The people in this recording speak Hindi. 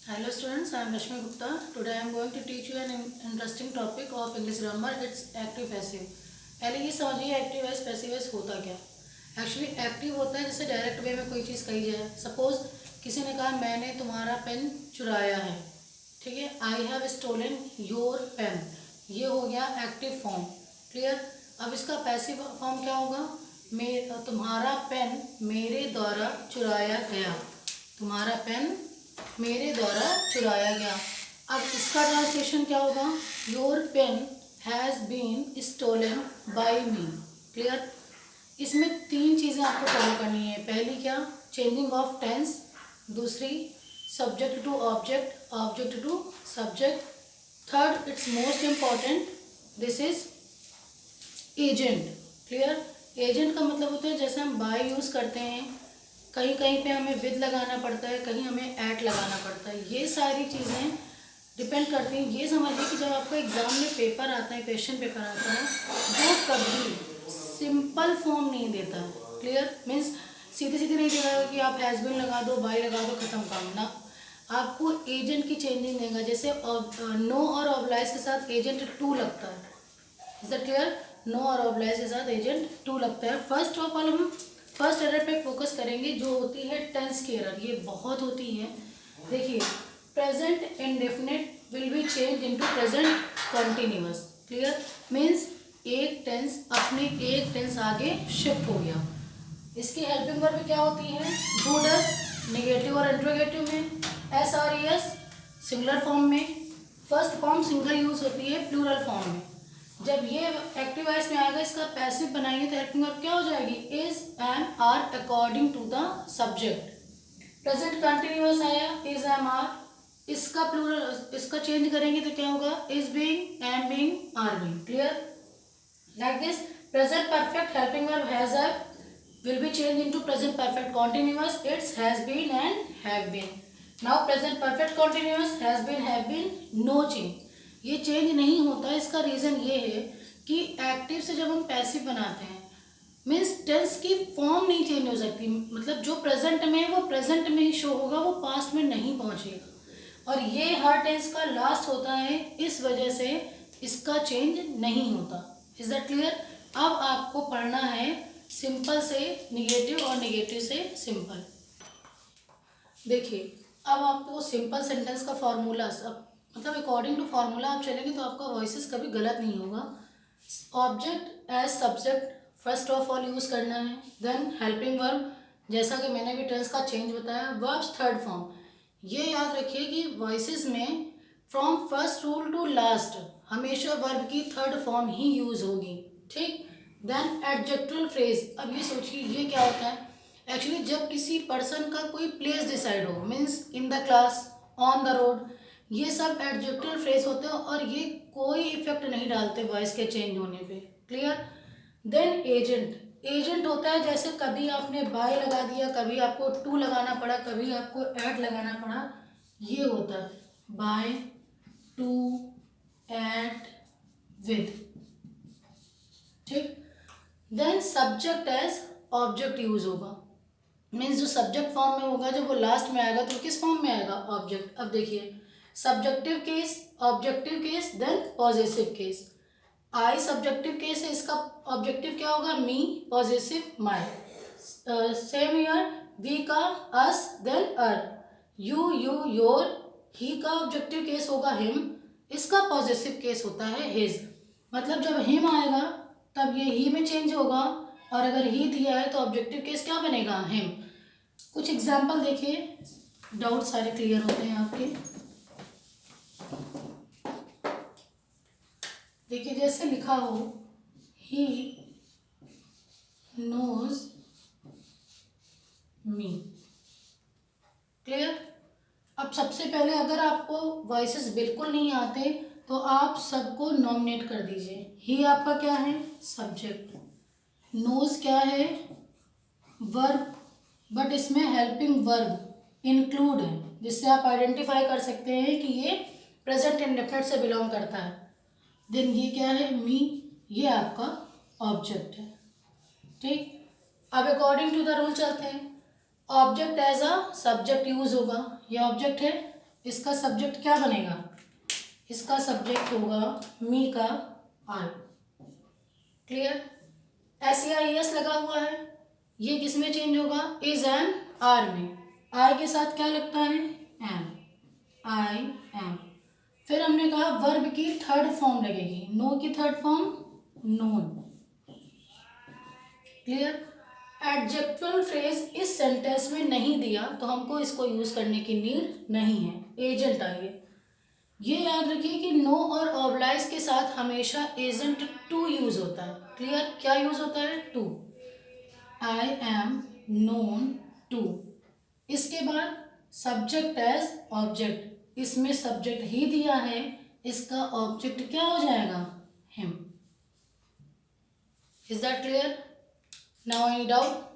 Hello students, I am Rashmi Gupta. Today I am going to teach you an interesting topic of English grammar. It's active passive. पहले ये समझिए एक्टिव वाइज पैसिव वाइज होता क्या। एक्चुअली एक्टिव होता है जैसे डायरेक्ट वे में कोई चीज़ कही जाए। सपोज किसी ने कहा मैंने तुम्हारा पेन चुराया है, ठीक है, I have stolen your pen, ये हो गया एक्टिव फॉर्म। क्लियर। अब इसका पैसिव फॉर्म क्या होगा, तुम्हारा पेन मेरे द्वारा चुराया गया, तुम्हारा पेन मेरे द्वारा चुराया गया। अब इसका ट्रांसलेशन क्या होगा, your pen has been stolen by me. Clear. इसमें तीन चीज़ें आपको फॉलो करनी है। पहली क्या, चेंजिंग ऑफ टेंस, दूसरी subject to object, object to subject, third it's most important this is agent. Clear. Agent का मतलब होता है जैसे हम बाय यूज़ करते हैं, कहीं कहीं पे हमें विद लगाना पड़ता है, कहीं हमें एट लगाना पड़ता है। ये सारी चीज़ें डिपेंड करती हैं। ये समझिए कि जब आपका एग्ज़ाम में पेपर आता है, क्वेश्चन पेपर आता है, वो कभी सिंपल फॉर्म नहीं देता है। क्लियर। मीन्स सीधे सीधे नहीं देगा कि आप हैज़ बीन लगा दो, बाय लगा दो, ख़त्म काम ना। आपको एजेंट की चेंजिंग देगा। जैसे नो और ऑब्लाइज के साथ एजेंट टू लगता है। Is that clear. नो और ऑब्लाइज के साथ एजेंट टू लगता है। फर्स्ट ऑफ ऑल हम फर्स्ट एरर पे फोकस करेंगे जो होती है टेंस की एरर। ये बहुत होती है। देखिए, present indefinite will be change into present continuous. Clear. Means एक टेंस अपने एक टेंस आगे शिफ्ट हो गया। इसकी हेल्पिंग वर्ब क्या होती है, डू डज नेगेटिव और इंट्रोगेटिव में, एस और एस सिंगुलर फॉर्म में, फर्स्ट फॉर्म सिंगल यूज होती है प्लूरल फॉर्म में। जब ये एक्टिव वॉइस में आएगा, इसका पैसिव बनाएंगे तो हेल्पिंग वर्ब क्या हो जाएगी, is am are according to the subject. Present continuous आया, इज एम आर, इसका प्लूरल, इसका चेंज करेंगे तो क्या होगा, is being, am being, are being. Clear. Like this present perfect helping verb has have will be changed into present perfect continuous, it's has been and have been. Now present perfect continuous has been, have been, no change. ये चेंज नहीं होता। इसका रीज़न ये है कि एक्टिव से जब हम पैसिव बनाते हैं, मीन्स टेंस की फॉर्म नहीं चेंज हो सकती। मतलब जो प्रेजेंट में है वो प्रेजेंट में ही शो होगा, वो पास्ट में नहीं पहुंचेगा। और ये हर टेंस का लास्ट होता है, इस वजह से इसका चेंज नहीं होता। Is that clear. अब आपको पढ़ना है सिंपल से निगेटिव और निगेटिव से सिंपल। देखिए, अब आपको सिंपल सेंटेंस का फॉर्मूला सब मतलब अकॉर्डिंग टू फॉर्मूला आप चलेंगे तो आपका वॉइसेस कभी गलत नहीं होगा। Object as subject first of all use करना है। देन हेल्पिंग वर्ब, जैसा कि मैंने भी टेंस का चेंज बताया। Verbs third form. ये याद रखिए कि वॉइसेस में from first rule to last हमेशा वर्ब की थर्ड फॉर्म ही यूज़ होगी। ठीक। Then adjective phrase. अब ये सोचिए ये क्या होता है, एक्चुअली जब किसी पर्सन का कोई प्लेस डिसाइड हो, means in the class, on the road, ये सब एडजेक्टिव फ्रेज होते हैं और ये कोई इफेक्ट नहीं डालते वॉइस के चेंज होने पे। क्लियर। Then agent. एजेंट होता है जैसे कभी आपने बाय लगा दिया, कभी आपको टू लगाना पड़ा, कभी आपको एट लगाना पड़ा, ये होता है बाय, टू, एट, विद। ठीक। Then subject as object use होगा। मीन्स जो सब्जेक्ट फॉर्म में होगा, जब वो लास्ट में आएगा तो किस फॉर्म में आएगा, ऑब्जेक्ट। अब देखिए, subjective case, objective case, then possessive case. I subjective case है, इसका ऑब्जेक्टिव क्या होगा, me, possessive my. Same here, we का us, then our, you, your, he का ऑब्जेक्टिव केस होगा हिम, इसका पॉजेसिव केस होता है हिज। मतलब जब हिम आएगा तब ये ही में चेंज होगा, और अगर ही दिया है तो ऑब्जेक्टिव केस क्या बनेगा, हिम। कुछ एग्जाम्पल देखिए, डाउट सारे क्लियर होते हैं आपके। देखिए, जैसे लिखा हो, ही नोज मी। क्लियर। अब सबसे पहले अगर आपको वॉइसेस बिल्कुल नहीं आते तो आप सबको नॉमिनेट कर दीजिए। ही आपका क्या है, सब्जेक्ट, नोज क्या है, वर्ब, बट इसमें हेल्पिंग वर्ब इंक्लूड है, जिससे आप आइडेंटिफाई कर सकते हैं कि ये प्रेजेंट इंडेफिनिट से बिलोंग करता है। देन ये क्या है, मी, ये आपका ऑब्जेक्ट है। ठीक। अब अकॉर्डिंग टू द रूल चलते हैं। Object as a subject use होगा, ये ऑब्जेक्ट है, इसका सब्जेक्ट क्या बनेगा? इसका सब्जेक्ट होगा मी का आई। क्लियर? SEIES लगा हुआ है, ये किस में चेंज होगा? इज एंड आर में। आई के साथ क्या लगता है? एम। I am. फिर हमने कहा वर्ब की थर्ड फॉर्म लगेगी, नो की third form known. Clear? Adjectival phrase इस सेंटेंस में नहीं दिया तो हमको इसको यूज करने की नीड नहीं है। एजेंट आइए, ये याद रखिए कि नो और ऑब्लाइज के साथ हमेशा एजेंट टू यूज होता है। क्लियर? क्या यूज होता है? To. I am known to. इसके बाद सब्जेक्ट एज ऑब्जेक्ट, इसमें सब्जेक्ट ही दिया है, इसका ऑब्जेक्ट क्या हो जाएगा? Him. Is that clear? Now any doubt?